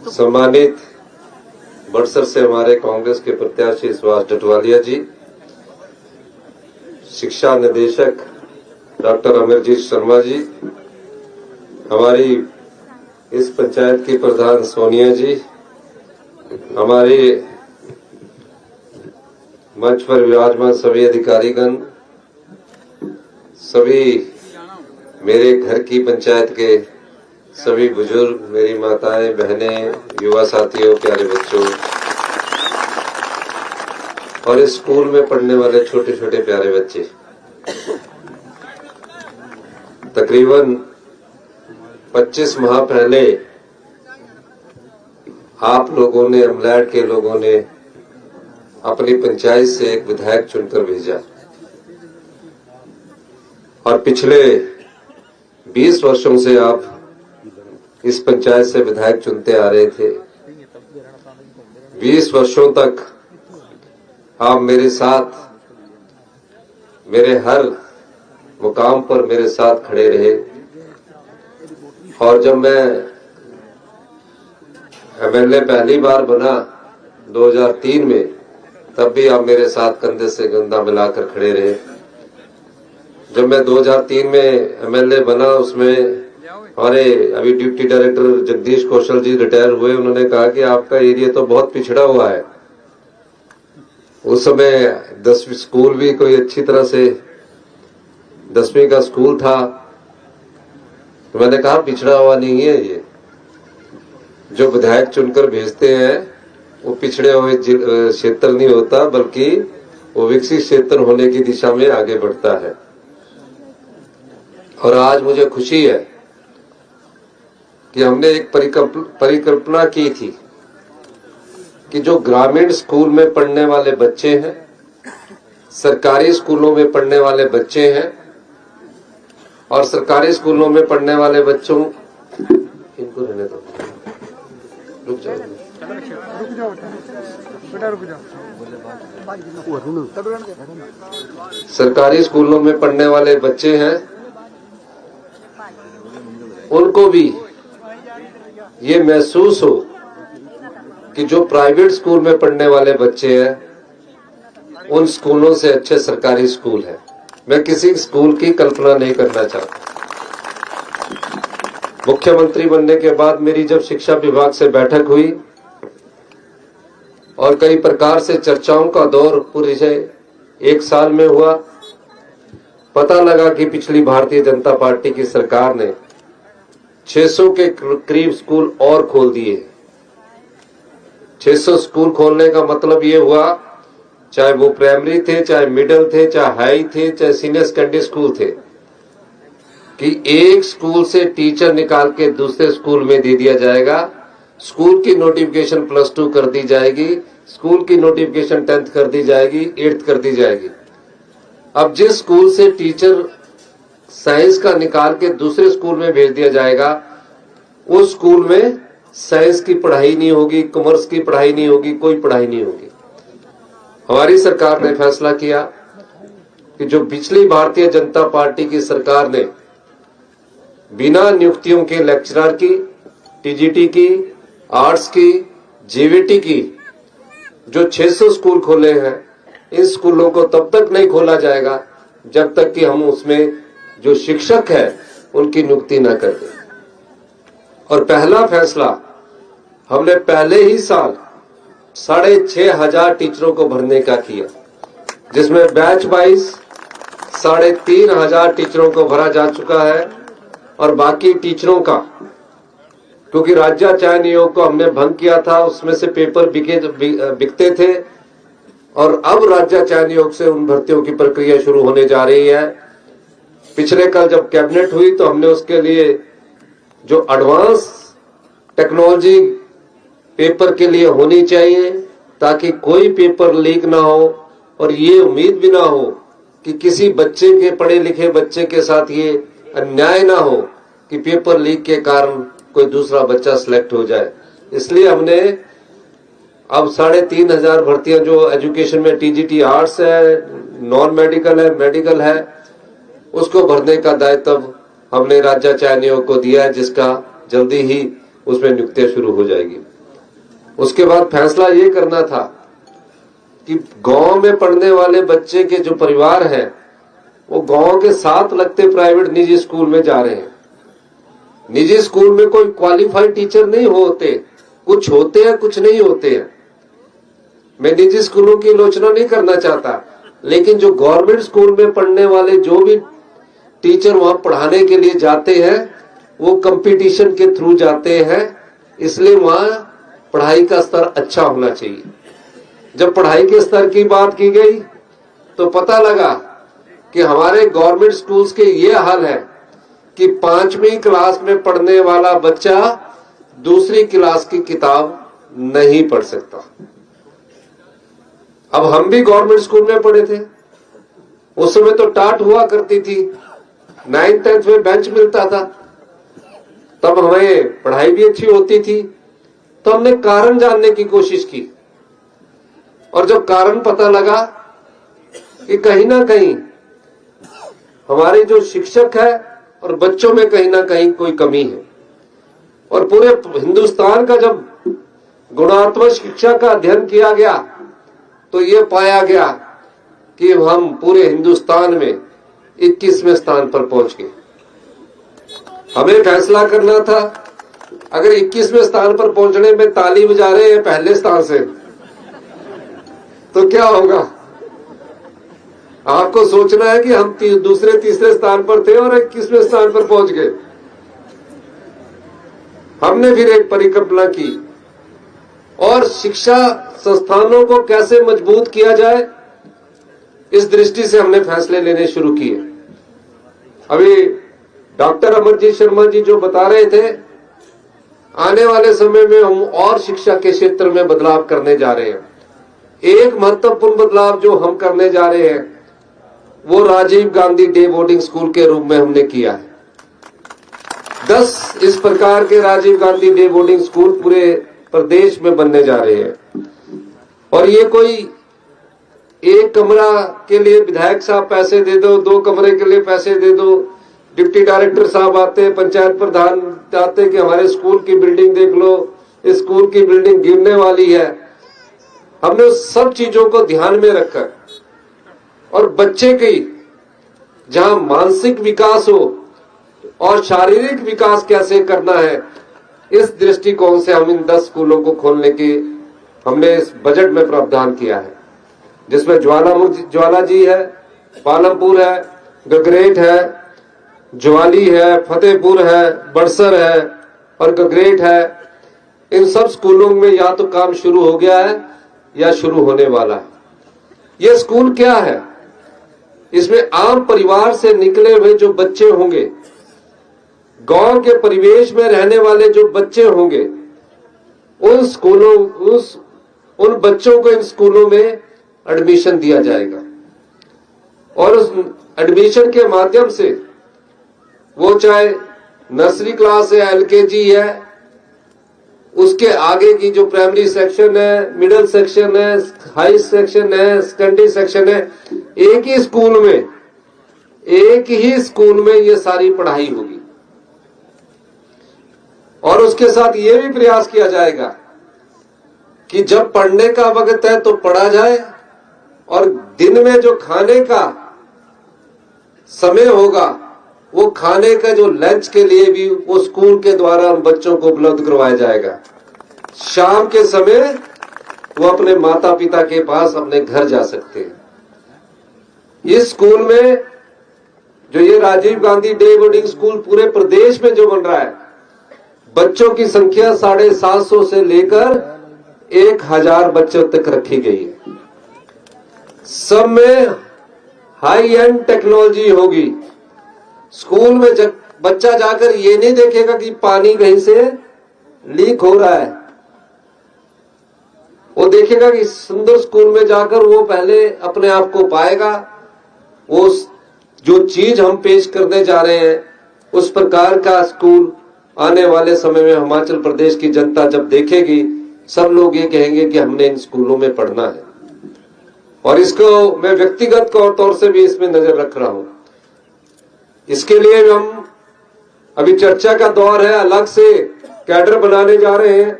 सम्मानित बड़सर से हमारे कांग्रेस के प्रत्याशी सुभाष डटवालिया जी, शिक्षा निदेशक डॉक्टर अमरजीत शर्मा जी, हमारी इस पंचायत की प्रधान सोनिया जी, हमारे मंच पर विराजमान सभी अधिकारीगण, सभी मेरे घर की पंचायत के सभी बुजुर्ग, मेरी माताएं, बहनें, युवा साथियों, प्यारे बच्चों और इस स्कूल में पढ़ने वाले छोटे छोटे प्यारे बच्चे, तकरीबन 25 माह पहले आप लोगों ने, अमलैड के लोगों ने अपनी पंचायत से एक विधायक चुनकर भेजा और पिछले 20 वर्षों से आप इस पंचायत से विधायक चुनते आ रहे थे। 20 वर्षों तक आप मेरे साथ, मेरे हर मुकाम पर मेरे साथ खड़े रहे और जब मैं एमएलए पहली बार बना 2003 में, तब भी आप मेरे साथ कंधे से कंधा मिलाकर खड़े रहे। जब मैं 2003 में एमएलए बना, उसमें हमारे अभी डिप्टी डायरेक्टर जगदीश कौशल जी रिटायर हुए, उन्होंने कहा कि आपका एरिया तो बहुत पिछड़ा हुआ है। उस समय 10वीं स्कूल भी कोई अच्छी तरह से 10वीं का स्कूल था, तो मैंने कहा पिछड़ा हुआ नहीं है ये। जो विधायक चुनकर भेजते हैं वो पिछड़े हुए क्षेत्र नहीं होता, बल्कि वो विकसित क्षेत्र होने की दिशा में आगे बढ़ता है। और आज मुझे खुशी है कि हमने एक परिकल्पना की थी कि जो ग्रामीण स्कूल में पढ़ने वाले बच्चे हैं, सरकारी स्कूलों में पढ़ने वाले बच्चे हैं और सरकारी स्कूलों में पढ़ने वाले बच्चों, इनको रहने दो, रुक जाओ बेटा, रुक जाओ। सरकारी स्कूलों में पढ़ने वाले बच्चे हैं, उनको भी ये महसूस हो कि जो प्राइवेट स्कूल में पढ़ने वाले बच्चे हैं उन स्कूलों से अच्छे सरकारी स्कूल है। मैं किसी स्कूल की कल्पना नहीं करना चाहता। मुख्यमंत्री बनने के बाद मेरी जब शिक्षा विभाग से बैठक हुई और कई प्रकार से चर्चाओं का दौर पूरे 1 साल में हुआ, पता लगा कि पिछली भारतीय जनता पार्टी की सरकार ने 600 के करीब स्कूल और खोल दिए। 600 स्कूल खोलने का मतलब ये हुआ, चाहे वो प्राइमरी थे, चाहे मिडिल थे, चाहे हाई थे, चाहे सीनियर सेकेंडरी स्कूल थे, कि एक स्कूल से टीचर निकाल के दूसरे स्कूल में दे दिया जाएगा। स्कूल की नोटिफिकेशन +2 कर दी जाएगी, स्कूल की नोटिफिकेशन 10th कर दी जाएगी, 8th कर दी जाएगी। अब जिस स्कूल से टीचर साइंस का निकाल के दूसरे स्कूल में भेज दिया जाएगा, उस स्कूल में साइंस की पढ़ाई नहीं होगी, कॉमर्स की पढ़ाई नहीं होगी, कोई पढ़ाई नहीं होगी। हमारी सरकार ने फैसला किया कि जो पिछली भारतीय जनता पार्टी की सरकार ने बिना नियुक्तियों के लेक्चरर की, टीजीटी की, आर्ट्स की, जीवीटी की जो 600 स्कूल खोले हैं, इन स्कूलों को तब तक नहीं खोला जाएगा जब तक कि हम उसमें जो शिक्षक है उनकी नियुक्ति न कर दें। और पहला फैसला हमने पहले ही साल 6,500 टीचरों को भरने का किया, जिसमें बैच वाइज 3,500 टीचरों को भरा जा चुका है। और बाकी टीचरों का, क्योंकि राज्य चयन आयोग को हमने भंग किया था, उसमें से पेपर बिकते थे और अब राज्य चयन आयोग से उन भर्तियों की प्रक्रिया शुरू होने जा रही है। पिछले कल जब कैबिनेट हुई तो हमने उसके लिए जो एडवांस टेक्नोलॉजी पेपर के लिए होनी चाहिए, ताकि कोई पेपर लीक ना हो और ये उम्मीद भी ना हो कि किसी बच्चे के, पढ़े लिखे बच्चे के साथ ये अन्याय ना हो कि पेपर लीक के कारण कोई दूसरा बच्चा सिलेक्ट हो जाए। इसलिए हमने अब 3,500 भर्तियां जो एजुकेशन में टीजीटी आर्ट्स है, नॉन मेडिकल है, मेडिकल है, उसको भरने का दायित्व हमने राज्य चयन आयोग को दिया है, जिसका जल्दी ही उसमें नियुक्तियां शुरू हो जाएगी। उसके बाद फैसला ये करना था कि गांव में पढ़ने वाले बच्चे के जो परिवार हैं वो गांव के साथ लगते प्राइवेट निजी स्कूल में जा रहे हैं। निजी स्कूल में कोई क्वालिफाइड टीचर नहीं होते, कुछ होते हैं कुछ नहीं होते हैं। मैं निजी स्कूलों की आलोचना नहीं करना चाहता, लेकिन जो गवर्नमेंट स्कूल में पढ़ने वाले जो भी टीचर वहां पढ़ाने के लिए जाते हैं वो कंपटीशन के थ्रू जाते हैं, इसलिए वहां पढ़ाई का स्तर अच्छा होना चाहिए। जब पढ़ाई के स्तर की बात की गई तो पता लगा कि हमारे गवर्नमेंट स्कूल्स के ये हाल है कि 5वीं क्लास में पढ़ने वाला बच्चा दूसरी क्लास की किताब नहीं पढ़ सकता। अब हम भी गवर्नमेंट स्कूल में पढ़े थे, उस समय तो टाट हुआ करती थी, 9th 10th में बेंच मिलता था, तब हमें पढ़ाई भी अच्छी होती थी। तो हमने कारण जानने की कोशिश की और जब कारण पता लगा कि कहीं ना कहीं हमारे जो शिक्षक है और बच्चों में कहीं ना कहीं कोई कमी है, और पूरे हिंदुस्तान का जब गुणात्मक शिक्षा का अध्ययन किया गया तो ये पाया गया कि हम पूरे हिंदुस्तान में 21वें स्थान पर पहुंच गए। हमें फैसला करना था, अगर 21वें स्थान पर पहुंचने में ताली बजा रहे हैं पहले स्थान से तो क्या होगा। आपको सोचना है कि हम दूसरे तीसरे स्थान पर थे और 21वें स्थान पर पहुंच गए। हमने फिर एक परिकल्पना की और शिक्षा संस्थानों को कैसे मजबूत किया जाए, इस दृष्टि से हमने फैसले लेने शुरू किए। अभी डॉक्टर अमरजीत शर्मा जी जो बता रहे थे, आने वाले समय में हम और शिक्षा के क्षेत्र में बदलाव करने जा रहे हैं। एक महत्वपूर्ण बदलाव जो हम करने जा रहे हैं वो Rajiv Gandhi day boarding school के रूप में हमने किया है। 10 इस प्रकार के Rajiv Gandhi day boarding school पूरे प्रदेश में बनने जा रहे हैं। और ये कोई एक कमरा के लिए विधायक साहब पैसे दे दो, 2 कमरे के लिए पैसे दे दो, डिप्टी डायरेक्टर साहब आते हैं, पंचायत प्रधान आते हैं कि हमारे स्कूल की बिल्डिंग देख लो, इस स्कूल की बिल्डिंग गिरने वाली है। हमने उस सब चीजों को ध्यान में रखकर और बच्चे की जहां मानसिक विकास हो और शारीरिक विकास कैसे करना है, इस दृष्टिकोण से हम इन 10 स्कूलों को खोलने की हमने इस बजट में प्रावधान किया है, जिसमें ज्वाला जी है, पालमपुर है, गगरेट है, ज्वाली है, फतेहपुर है, बड़सर है और गगरेट है। इन सब स्कूलों में या तो काम शुरू हो गया है या शुरू होने वाला है। ये स्कूल क्या है, इसमें आम परिवार से निकले हुए जो बच्चे होंगे, गांव के परिवेश में रहने वाले जो बच्चे होंगे, उन बच्चों को इन स्कूलों में एडमिशन दिया जाएगा। और उस एडमिशन के माध्यम से वो चाहे नर्सरी क्लास है, एलकेजी है, उसके आगे की जो प्राइमरी सेक्शन है, मिडिल सेक्शन है, हाई सेक्शन है, सेकेंडरी सेक्शन है, एक ही स्कूल में ये सारी पढ़ाई होगी। और उसके साथ ये भी प्रयास किया जाएगा कि जब पढ़ने का वक्त है तो पढ़ा जाए, और दिन में जो खाने का समय होगा वो खाने का जो लंच के लिए भी वो स्कूल के द्वारा उन बच्चों को उपलब्ध करवाया जाएगा। शाम के समय वो अपने माता पिता के पास अपने घर जा सकते हैं। इस स्कूल में जो ये Rajiv Gandhi day boarding school पूरे प्रदेश में जो बन रहा है, बच्चों की संख्या 750 से लेकर 1000 बच्चों तक रखी गई है। सब में हाई एंड टेक्नोलॉजी होगी। स्कूल में बच्चा जाकर ये नहीं देखेगा कि पानी कहीं से लीक हो रहा है, वो देखेगा कि सुंदर स्कूल में जाकर वो पहले अपने आप को पाएगा। वो जो चीज हम पेश करने जा रहे हैं उस प्रकार का स्कूल आने वाले समय में हिमाचल प्रदेश की जनता जब देखेगी, सब लोग ये कहेंगे कि हमने इन स्कूलों में पढ़ना है। और इसको मैं व्यक्तिगत तौर से भी इसमें नजर रख रहा हूं। इसके लिए हम अभी चर्चा का दौर है, अलग से कैडर बनाने जा रहे हैं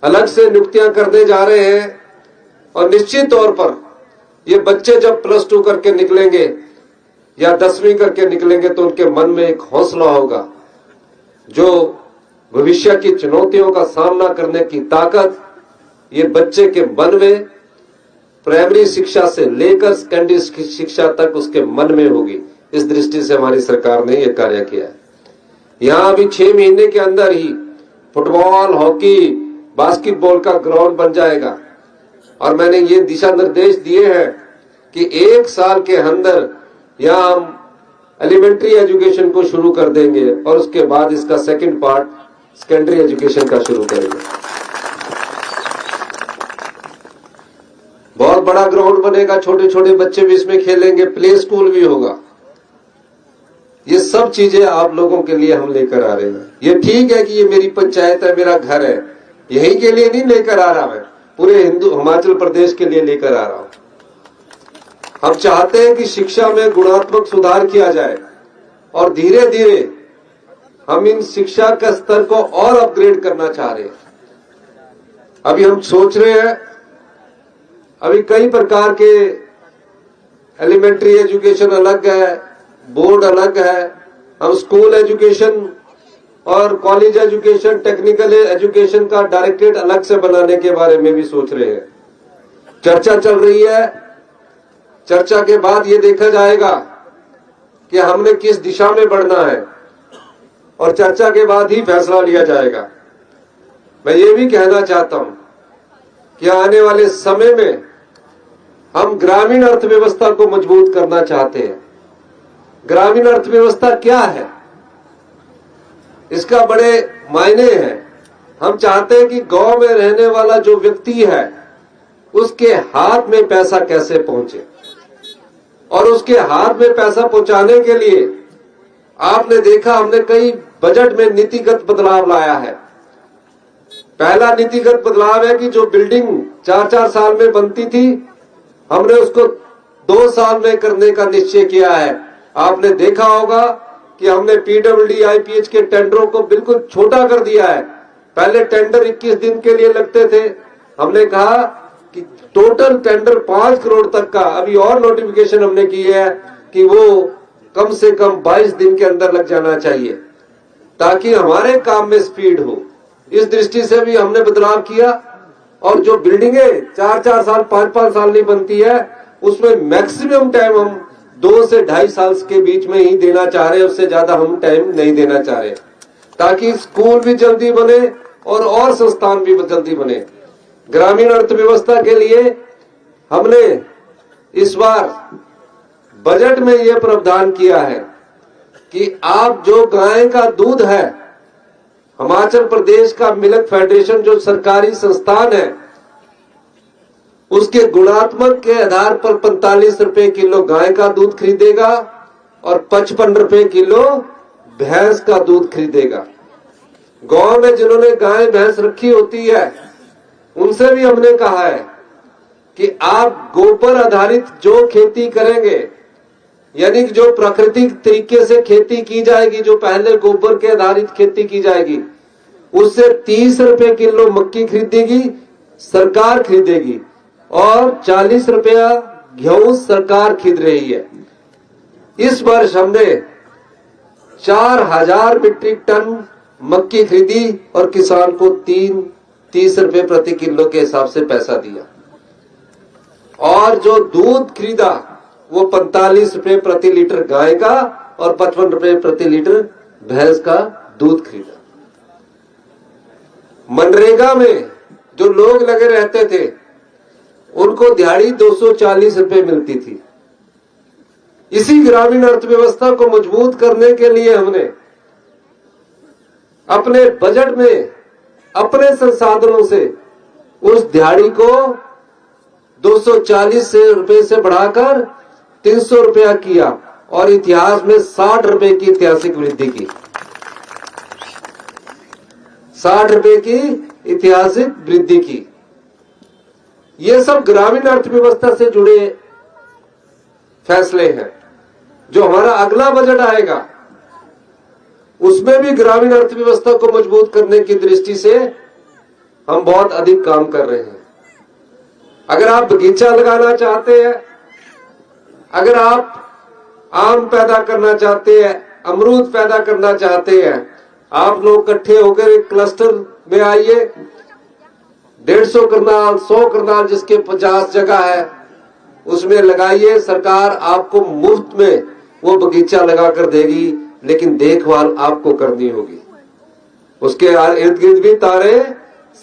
अलग से नियुक्तियां करने जा रहे हैं और निश्चित तौर पर ये बच्चे जब +2 करके निकलेंगे या 10वीं करके निकलेंगे तो उनके मन में एक हौसला होगा, जो भविष्य की चुनौतियों का सामना करने की ताकत ये बच्चे के मन में प्राइमरी शिक्षा से लेकर सेकेंडरी शिक्षा तक उसके मन में होगी। इस दृष्टि से हमारी सरकार ने यह कार्य किया है। यहां अभी 6 महीने के अंदर ही फुटबॉल, हॉकी, बास्केटबॉल का ग्राउंड बन जाएगा और मैंने ये दिशा निर्देश दिए हैं कि 1 साल के अंदर यहां हम एलिमेंट्री एजुकेशन को शुरू कर देंगे और उसके बाद इसका सेकंड पार्ट सेकेंडरी एजुकेशन का शुरू करेंगे। बहुत बड़ा ग्राउंड बनेगा, छोटे छोटे बच्चे भी इसमें खेलेंगे, प्ले स्कूल भी होगा। ये सब चीजें आप लोगों के लिए हम लेकर आ रहे हैं। ये ठीक है कि ये मेरी पंचायत है, मेरा घर है, यही के लिए नहीं लेकर आ रहा, मैं पूरे हिमाचल प्रदेश के लिए लेकर आ रहा हूं। हम चाहते हैं कि शिक्षा में गुणात्मक सुधार किया जाए और धीरे धीरे हम इन शिक्षा का स्तर को और अपग्रेड करना चाह रहे हैं। अभी हम सोच रहे हैं, अभी कई प्रकार के एलिमेंट्री एजुकेशन अलग है, बोर्ड अलग है, हम स्कूल एजुकेशन और कॉलेज एजुकेशन, टेक्निकल एजुकेशन का डायरेक्टरेट अलग से बनाने के बारे में भी सोच रहे हैं। चर्चा चल रही है। चर्चा के बाद ये देखा जाएगा कि हमने किस दिशा में बढ़ना है और चर्चा के बाद ही फैसला लिया जाएगा। मैं ये भी कहना चाहता हूं कि आने वाले समय में हम ग्रामीण अर्थव्यवस्था को मजबूत करना चाहते हैं। ग्रामीण अर्थव्यवस्था क्या है, इसका बड़े मायने हैं। हम चाहते हैं कि गांव में रहने वाला जो व्यक्ति है उसके हाथ में पैसा कैसे पहुंचे, और उसके हाथ में पैसा पहुंचाने के लिए आपने देखा हमने कई बजट में नीतिगत बदलाव लाया है। पहला नीतिगत बदलाव है कि जो बिल्डिंग 4-4 साल में बनती थी हमने उसको 2 साल में करने का निश्चय किया है। आपने देखा होगा कि हमने PWD, IPH के टेंडरों को बिल्कुल छोटा कर दिया है। पहले टेंडर 21 दिन के लिए लगते थे, हमने कहा कि टोटल टेंडर 5 करोड़ तक का अभी और नोटिफिकेशन हमने की है कि वो कम से कम 22 दिन के अंदर लग जाना चाहिए ताकि हमारे काम में स्पीड हो। इस दृष्टि से भी हमने बदलाव किया और जो बिल्डिंगें 4-4 साल 5-5 साल नहीं बनती है उसमें मैक्सिमम टाइम हम 2 से 2.5 साल के बीच में ही देना चाह रहे हैं, उससे ज्यादा हम टाइम नहीं देना चाह रहे, ताकि स्कूल भी जल्दी बने और संस्थान भी जल्दी बने। ग्रामीण अर्थव्यवस्था के लिए हमने इस बार बजट में यह प्रावधान किया है कि आप जो गाय का दूध है, हिमाचल प्रदेश का मिल्क फेडरेशन जो सरकारी संस्थान है उसके गुणात्मक के आधार पर 45 रुपए किलो गाय का दूध खरीदेगा और 55 रुपए किलो भैंस का दूध खरीदेगा। गांव में जिन्होंने गाय भैंस रखी होती है उनसे भी हमने कहा है कि आप गोबर आधारित जो खेती करेंगे, यानी कि जो प्राकृतिक तरीके से खेती की जाएगी, जो पहले गोबर के आधारित खेती की जाएगी, उससे 30 रुपए किलो मक्की खरीदेगी सरकार खरीदेगी और 40 रुपया गेहूं सरकार खरीद रही है। इस वर्ष हमने 4000 मीट्रिक टन मक्की खरीदी और किसान को 30 रुपए प्रति किलो के हिसाब से पैसा दिया, और जो दूध खरीदा वो 45 रुपए प्रति लीटर गाय का और 55 रुपए प्रति लीटर भैंस का दूध खरीदा। मनरेगा में जो लोग लगे रहते थे उनको दिहाड़ी 240 रुपए मिलती थी। इसी ग्रामीण अर्थव्यवस्था को मजबूत करने के लिए हमने अपने बजट में अपने संसाधनों से उस दिहाड़ी को 240 रुपए से बढ़ाकर 300 रुपया किया और इतिहास में 60 रुपए की ऐतिहासिक वृद्धि की। 60 रुपए की ऐतिहासिक वृद्धि की। ये सब ग्रामीण अर्थव्यवस्था से जुड़े फैसले हैं। जो हमारा अगला बजट आएगा उसमें भी ग्रामीण अर्थव्यवस्था को मजबूत करने की दृष्टि से हम बहुत अधिक काम कर रहे हैं। अगर आप बगीचा लगाना चाहते हैं, अगर आप आम पैदा करना चाहते हैं, अमरूद पैदा करना चाहते हैं, आप लोग इकट्ठे होकर एक क्लस्टर में आइए। 150 करनाल 100 करनाल जिसके 50 जगह है उसमें लगाइए। सरकार आपको मुफ्त में वो बगीचा लगा कर देगी, लेकिन देखभाल आपको करनी होगी। उसके इर्द गिर्द भी तारे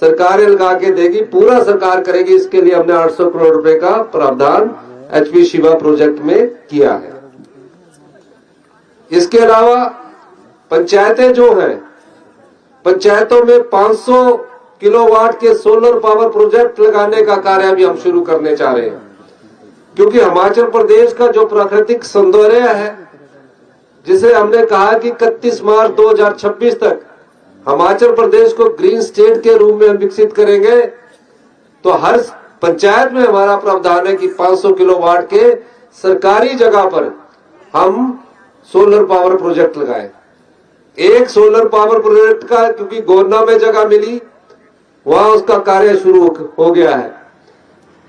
सरकारें लगा के देगी, पूरा सरकार करेगी। इसके लिए हमने 800 करोड़ रुपए का प्रावधान एचपी शिवा प्रोजेक्ट में किया है। इसके अलावा पंचायतें जो हैं, पंचायतों में 500 किलोवाट के सोलर पावर प्रोजेक्ट लगाने का कार्य भी हम शुरू करने चाह रहे हैं, क्योंकि हिमाचल प्रदेश का जो प्राकृतिक सौंदर्य है, जिसे हमने कहा कि 31 मार्च 2026 तक हिमाचल प्रदेश को ग्रीन स्टेट के रूप में हम विकसित करेंगे, तो हर पंचायत में हमारा प्रावधान है कि 500 किलोवाट के सरकारी जगह पर हम सोलर पावर प्रोजेक्ट लगाएं। एक सोलर पावर प्रोजेक्ट का, क्योंकि गोरना में जगह मिली, वहां उसका कार्य शुरू हो गया है,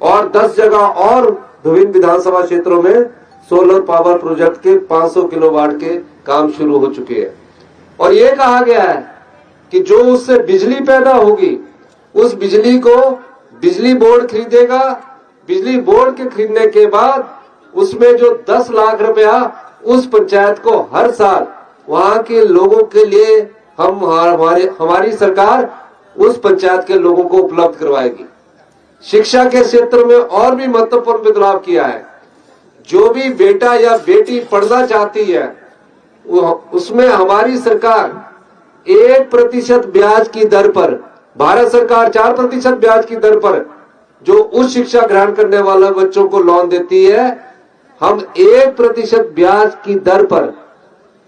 और 10 जगह और विभिन्न विधानसभा क्षेत्रों में सोलर पावर प्रोजेक्ट के 500 किलोवाट के काम शुरू हो चुके हैं। और ये कहा गया है कि जो उससे बिजली पैदा होगी, उस बिजली को बिजली बोर्ड खरीदेगा। बिजली बोर्ड के खरीदने के बाद उसमें जो 10 लाख रुपया उस पंचायत को हर साल वहां के लोगों के लिए हमारी सरकार उस पंचायत के लोगों को उपलब्ध करवाएगी। शिक्षा के क्षेत्र में और भी महत्वपूर्ण बदलाव किया है। जो भी बेटा या बेटी पढ़ना चाहती है, उसमें हमारी सरकार 1% ब्याज की दर पर, भारत सरकार 4% ब्याज की दर पर जो उच्च शिक्षा ग्रहण करने वाले बच्चों को लोन देती है, हम 1% ब्याज की दर पर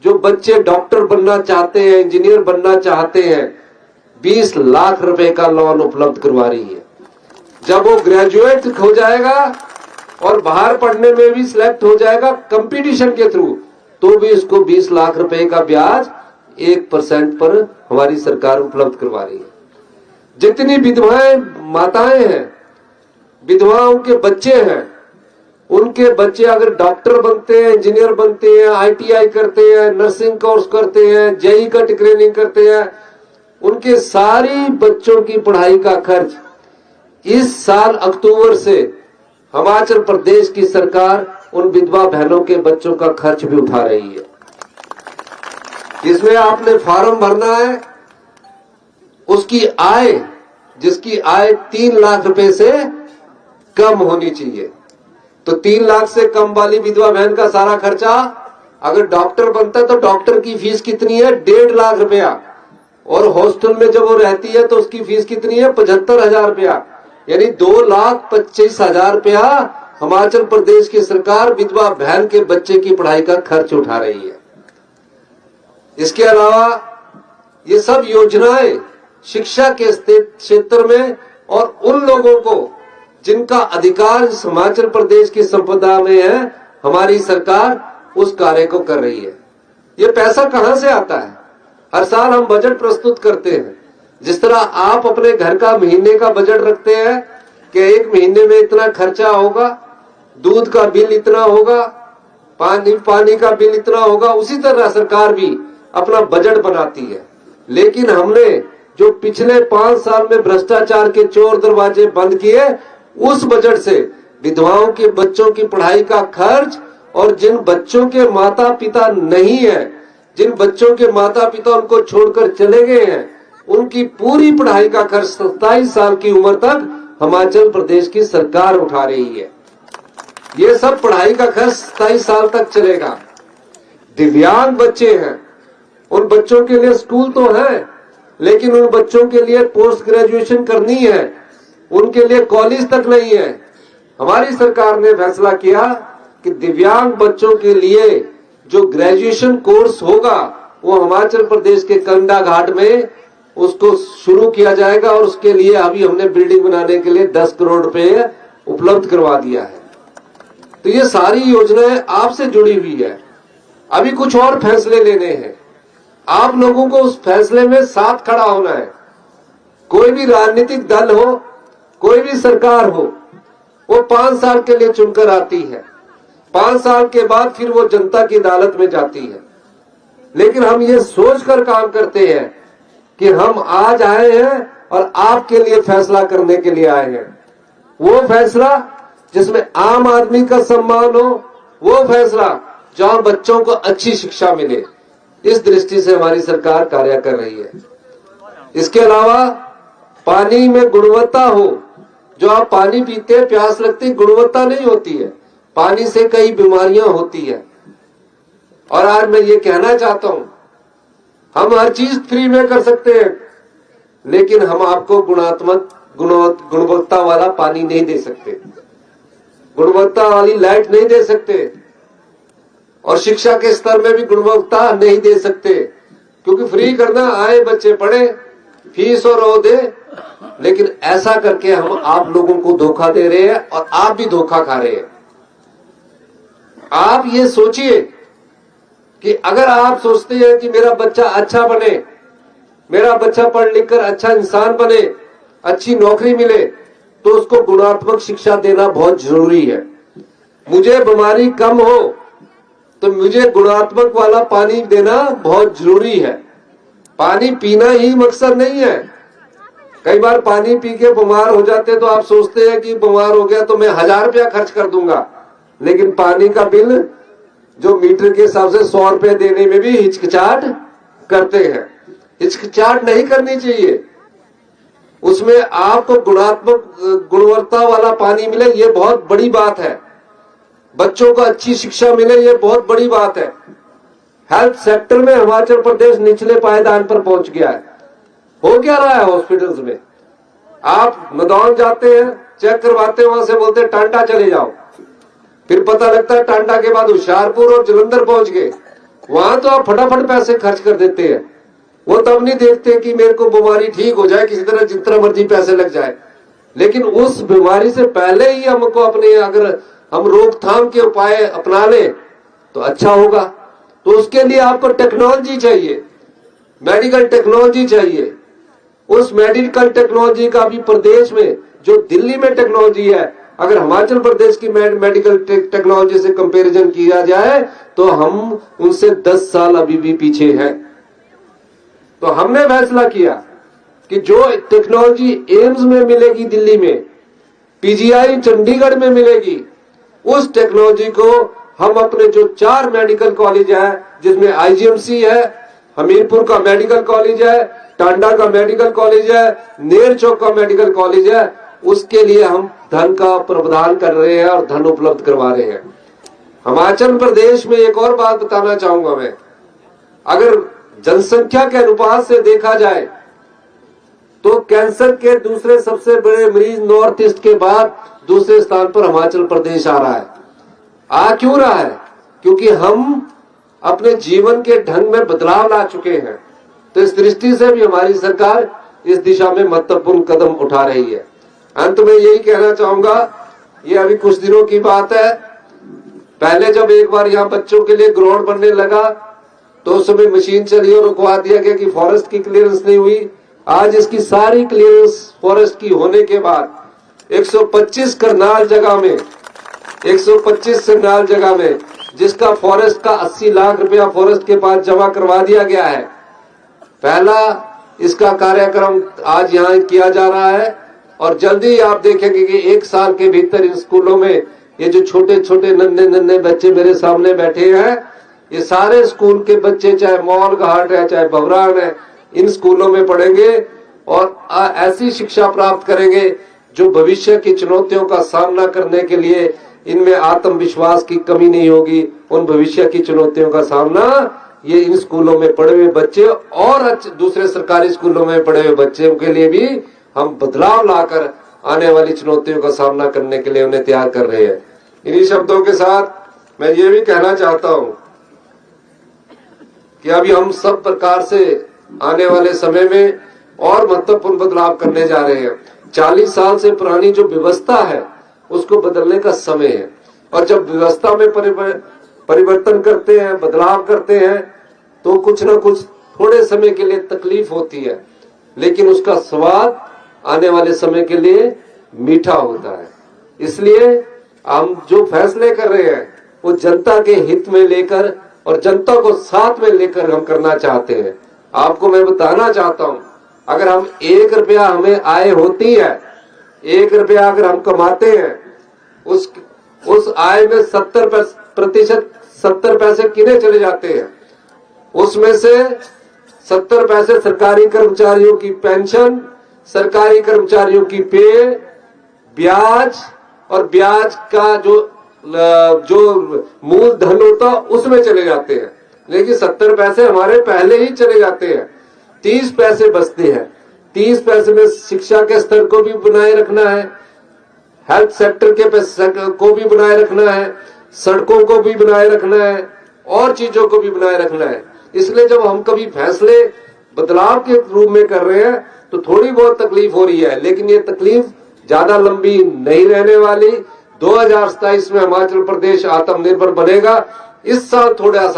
जो बच्चे डॉक्टर बनना चाहते हैं, इंजीनियर बनना चाहते हैं, 20 लाख रुपए का लोन उपलब्ध करवा रही है। जब वो ग्रेजुएट हो जाएगा और बाहर पढ़ने में भी सिलेक्ट हो जाएगा कंपटीशन के थ्रू, तो भी इसको 20 लाख रुपए का ब्याज 1% पर हमारी सरकार उपलब्ध करवा रही है। जितनी विधवाएं माताएं हैं, विधवाओं के बच्चे हैं, उनके बच्चे अगर डॉक्टर बनते हैं, इंजीनियर बनते हैं, आईटीआई करते हैं, नर्सिंग कोर्स करते हैं, जेई का ट्रेनिंग करते हैं, उनके सारी बच्चों की पढ़ाई का खर्च इस साल अक्टूबर से हिमाचल प्रदेश की सरकार उन विधवा बहनों के बच्चों का खर्च भी उठा रही है। इसमें आपने फॉर्म भरना है, उसकी आय, जिसकी आय 3 लाख रुपए से कम होनी चाहिए। तो 3 लाख से कम वाली विधवा बहन का सारा खर्चा, अगर डॉक्टर बनता है तो डॉक्टर की फीस कितनी है? 1.5 लाख रुपया। और हॉस्टल में जब वो रहती है तो उसकी फीस कितनी है? 75,000 रुपया। यानी 2,25,000 रुपया हिमाचल प्रदेश की सरकार विधवा बहन के बच्चे की पढ़ाई का खर्च उठा रही है। इसके अलावा ये सब योजनाएं शिक्षा के क्षेत्र में और उन लोगों को जिनका अधिकार हिमाचल प्रदेश की संपदा में है, हमारी सरकार उस कार्य को कर रही है। ये पैसा कहां से आता है? हर साल हम बजट प्रस्तुत करते हैं। जिस तरह आप अपने घर का महीने का बजट रखते हैं कि एक महीने में इतना खर्चा होगा, दूध का बिल इतना होगा, पानी का बिल इतना होगा, उसी तरह सरकार भी अपना बजट बनाती है। लेकिन हमने जो पिछले 5 साल में भ्रष्टाचार के चोर दरवाजे बंद किए, उस बजट से विधवाओं के बच्चों की पढ़ाई का खर्च, और जिन बच्चों के माता पिता नहीं है, जिन बच्चों के माता पिता उनको छोड़कर चले गए हैं, उनकी पूरी पढ़ाई का खर्च 27 साल की उम्र तक हिमाचल प्रदेश की सरकार उठा रही है। ये सब पढ़ाई का खर्च 27 साल तक चलेगा। दिव्यांग बच्चे हैं, उन बच्चों के लिए स्कूल तो है, लेकिन उन बच्चों के लिए पोस्ट ग्रेजुएशन करनी है, उनके लिए कॉलेज तक नहीं है। हमारी सरकार ने फैसला किया कि दिव्यांग बच्चों के लिए जो ग्रेजुएशन कोर्स होगा वो हिमाचल प्रदेश के कंडा घाट में उसको शुरू किया जाएगा, और उसके लिए अभी हमने बिल्डिंग बनाने के लिए 10 करोड़ रुपए उपलब्ध करवा दिया है। तो ये सारी योजनाएं आपसे जुड़ी हुई है। अभी कुछ और फैसले लेने हैं, आप लोगों को उस फैसले में साथ खड़ा होना है। कोई भी राजनीतिक दल हो, कोई भी सरकार हो, वो 5 साल के लिए चुनकर आती है। 5 साल के बाद फिर वो जनता की अदालत में जाती है। लेकिन हम ये सोचकर काम करते हैं कि हम आज आए हैं और आपके लिए फैसला करने के लिए आए हैं। वो फैसला जिसमें आम आदमी का सम्मान हो, वो फैसला जहां बच्चों को अच्छी शिक्षा मिले। इस दृष्टि से हमारी सरकार कार्य कर रही है। इसके अलावा पानी में गुणवत्ता हो। जो आप पानी पीते हैं, प्यास लगती, गुणवत्ता नहीं होती है। पानी से कई बीमारियां होती है। और आज मैं ये कहना चाहता हूं, हम हर चीज फ्री में कर सकते हैं, लेकिन हम आपको गुणवत्ता वाला पानी नहीं दे सकते, गुणवत्ता वाली लाइट नहीं दे सकते, और शिक्षा के स्तर में भी गुणवत्ता नहीं दे सकते। क्योंकि फ्री करना, आए बच्चे पढ़े, फीस और वो दे, लेकिन ऐसा करके हम आप लोगों को धोखा दे रहे हैं और आप भी धोखा खा रहे हैं। आप ये सोचिए कि अगर आप सोचते हैं कि मेरा बच्चा अच्छा बने, मेरा बच्चा पढ़ लिख कर अच्छा इंसान बने, अच्छी नौकरी मिले, तो उसको गुणात्मक शिक्षा देना बहुत जरूरी है। मुझे बीमारी कम हो तो मुझे गुणात्मक वाला पानी देना बहुत जरूरी है। पानी पीना ही मकसद नहीं है। कई बार पानी पी के बीमार हो जाते तो आप सोचते हैं कि बीमार हो गया तो मैं 1000 रुपया खर्च कर दूंगा, लेकिन पानी का बिल जो मीटर के हिसाब से 100 रुपए देने में भी हिचकिचाहट करते हैं। हिचकिचाहट नहीं करनी चाहिए। उसमें आपको गुणवत्ता वाला पानी मिले, ये बहुत बड़ी बात है। बच्चों को अच्छी शिक्षा मिले, ये बहुत बड़ी बात है। हेल्थ सेक्टर में हिमाचल प्रदेश निचले पायदान पर पहुंच गया है। हो क्या रहा है हॉस्पिटल्स में? आप मैदान जाते हैं, चेक करवाते हैं, वहां से बोलते हैं टांडा चले जाओ, फिर पता लगता है टांडा के बाद होशियारपुर और जलंधर पहुंच गए। वहां तो आप फटाफट पैसे खर्च कर देते हैं। वो तब नहीं देखते कि मेरे को बीमारी ठीक हो जाए, किसी तरह जितना मर्जी पैसे लग जाए, लेकिन उस बीमारी से पहले ही हमको अपने, अगर हम रोकथाम के उपाय अपना ले तो अच्छा होगा। तो उसके लिए आपको टेक्नोलॉजी चाहिए, मेडिकल टेक्नोलॉजी चाहिए। उस मेडिकल टेक्नोलॉजी का भी प्रदेश में, जो दिल्ली में टेक्नोलॉजी है, अगर हिमाचल प्रदेश की मेडिकल टेक्नोलॉजी से कंपैरिजन किया जाए तो हम उनसे 10 साल अभी भी पीछे हैं। तो हमने फैसला किया कि जो टेक्नोलॉजी एम्स में मिलेगी दिल्ली में, पीजीआई चंडीगढ़ में मिलेगी, उस टेक्नोलॉजी को हम अपने जो 4 मेडिकल कॉलेज है, जिसमें आईजीएमसी है, हमीरपुर का मेडिकल कॉलेज है, टांडा का मेडिकल कॉलेज है, नेरचौक का मेडिकल कॉलेज है, उसके लिए हम धन का प्रावधान कर रहे हैं और धन उपलब्ध करवा रहे हैं। हिमाचल प्रदेश में एक और बात बताना चाहूंगा मैं, अगर जनसंख्या के अनुपात से देखा जाए तो कैंसर के दूसरे सबसे बड़े मरीज नॉर्थ ईस्ट के बाद दूसरे स्थान पर हिमाचल प्रदेश आ रहा है। आ क्यों रहा है? क्योंकि हम अपने जीवन के ढंग में बदलाव ला चुके हैं। तो इस दृष्टि से भी हमारी सरकार इस दिशा में महत्वपूर्ण कदम उठा रही है। अंत में यही कहना चाहूंगा, ये अभी कुछ दिनों की बात है, पहले जब एक बार यहाँ बच्चों के लिए ग्राउंड बनने लगा तो उस समय मशीन चली और रुकवा दिया गया कि फॉरेस्ट की क्लियरेंस नहीं हुई। आज इसकी सारी क्लियरेंस फॉरेस्ट की होने के बाद 125 करनाल जगह में, 125 करनाल जगह में, जिसका फॉरेस्ट का 80 लाख रुपया फॉरेस्ट के पास जमा करवा दिया गया है। पहला इसका कार्यक्रम आज यहाँ किया जा रहा है और जल्दी आप देखेंगे कि 1 साल के भीतर इन स्कूलों में ये जो छोटे छोटे नन्हे बच्चे मेरे सामने बैठे हैं, ये सारे स्कूल के बच्चे, चाहे मॉल घाट है चाहे भवरान है, इन स्कूलों में पढ़ेंगे और ऐसी शिक्षा प्राप्त करेंगे जो भविष्य की चुनौतियों का सामना करने के लिए इनमें आत्मविश्वास की कमी नहीं होगी। उन भविष्य की चुनौतियों का सामना ये इन स्कूलों में पढ़े हुए बच्चे और दूसरे सरकारी स्कूलों में पढ़े हुए बच्चों के लिए भी हम बदलाव लाकर आने वाली चुनौतियों का सामना करने के लिए उन्हें तैयार कर रहे हैं। इन्हीं शब्दों के साथ मैं ये भी कहना चाहता हूं कि अभी हम सब प्रकार से आने वाले समय में और महत्वपूर्ण बदलाव करने जा रहे हैं। 40 साल से पुरानी जो व्यवस्था है उसको बदलने का समय है, और जब व्यवस्था में परिवर्तन करते हैं, बदलाव करते हैं, तो कुछ ना कुछ थोड़े समय के लिए तकलीफ होती है, लेकिन उसका स्वाद आने वाले समय के लिए मीठा होता है। इसलिए हम जो फैसले कर रहे हैं वो जनता के हित में लेकर और जनता को साथ में लेकर हम करना चाहते हैं। आपको मैं बताना चाहता हूं, अगर हम 1 रुपया हमें आय होती है, 1 रुपया अगर हम कमाते हैं, उस आय में 70 पैसे किने चले जाते हैं। उसमें से 70 पैसे सरकारी कर्मचारियों की पेंशन, सरकारी कर्मचारियों की पे, ब्याज और ब्याज का जो मूल धन होता उसमें चले जाते हैं। लेकिन 70 पैसे हमारे पहले ही चले जाते हैं। 30 पैसे बचते हैं। 30 पैसे में शिक्षा के स्तर को भी बनाए रखना है, हेल्थ सेक्टर के पैसे को भी बनाए रखना है, सड़कों को भी बनाए रखना है और चीजों को भी बनाए रखना है। इसलिए जब हम कभी फैसले बदलाव के रूप में कर रहे हैं तो थोड़ी बहुत तकलीफ हो रही है, लेकिन ये तकलीफ ज्यादा लंबी नहीं रहने वाली। 2027 में हिमाचल प्रदेश आत्मनिर्भर बनेगा। इस साल थोड़ा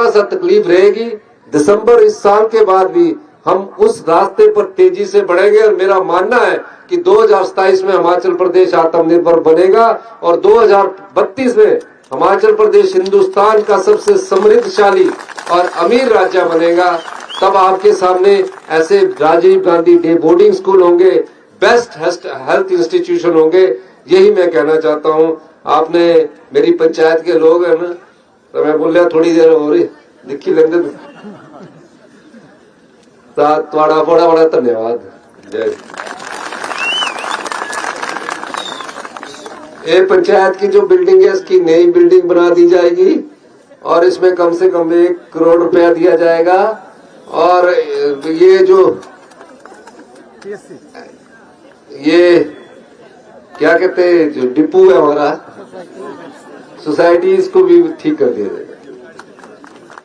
सा तकलीफ रहेगी। दिसंबर इस साल के बाद भी हम उस रास्ते पर तेजी से बढ़ेंगे और मेरा मानना है कि 2027 में हिमाचल प्रदेश आत्मनिर्भर बनेगा और 2032 में हिमाचल प्रदेश हिंदुस्तान का सबसे समृद्धशाली और अमीर राज्य बनेगा। तब आपके सामने ऐसे Rajiv Gandhi day boarding school होंगे, बेस्ट हेल्थ इंस्टीट्यूशन होंगे। यही मैं कहना चाहता हूं। आपने मेरी पंचायत के लोग हैं ना, तो मैं बोल रहा थोड़ी देर हो रही दिखी लगते बड़ा बड़ा धन्यवाद। जय। ये पंचायत की जो बिल्डिंग है इसकी नई बिल्डिंग बना दी जाएगी और इसमें कम से कम 1 करोड़ रुपया दिया जाएगा। और ये जो ये क्या कहते हैं जो डिपो है हमारा सोसाइटी, इसको भी ठीक कर दिया जाएगा।